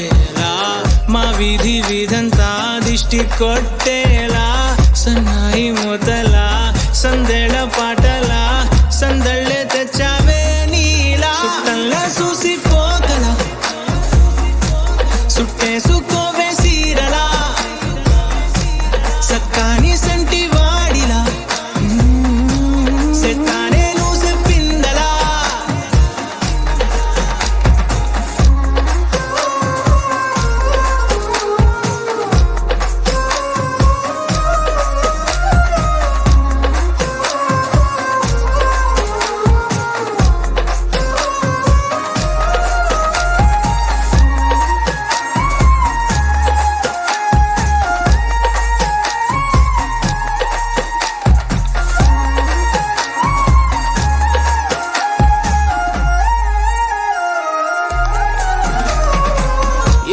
ఎలా మా వీధి వీధంతా దిష్టి కొట్టేలా సన్నాయి మొదల సందేళ పాటల సందళ్ళే తెచ్చావే నీలా చుట్టంలా చూసిపోగల సుట్టేసుకోవే సీరలా సక్కాని సంటి వాడిలా సెత్తానే నువ్వు చెప్పిందలా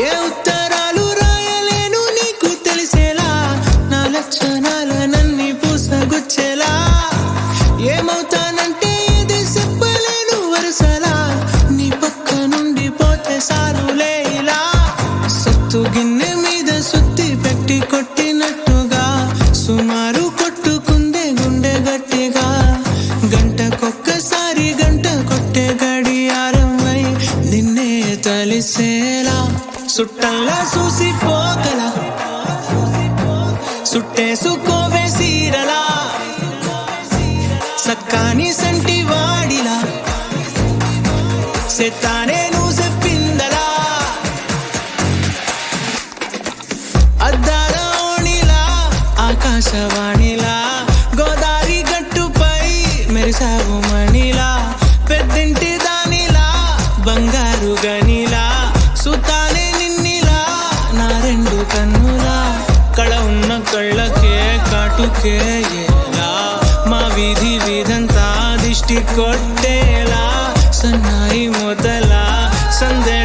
ఏ ఉత్తరాలు రాయలేను నీకు తెలిసేలా నా లక్షణాలనన్నీ పూసగుచ్చేలా ఏమవుతానంటే ఏది చెప్పలేను వరుసలా నీ పక్క నుండి పోతే సాలులే ఇలా సత్తు గిన్నె మీద సుత్తి పెట్టి కొట్టినట్టుగా సుమారు కొట్టుకుందే గుండె గట్టిగా గంటకొక్కసారి గంట కొట్టే గడియారమై నిన్నే తలిసేలా సుట్టంలా చూసిపోగల సుట్టేసుకోవే సీరలా సక్కాని సంటి వాడిలా సెత్తానే నువ్వు చెప్పిందలా అద్దాల ఓణిలా ఆకాశవాణిలా గోదావరి గట్టుపై మెరిసావు మణిలా పెద్దింటి దానిలా బంగారు గనిలా సుతానే నిన్నిలా నా రెండు కన్నులా కళ ఉన్న కళ్ళకే కాటుకే ఎలా మా వీధి వీధంతా దిష్టి కొట్టేలా సన్నాయి మొదల సందే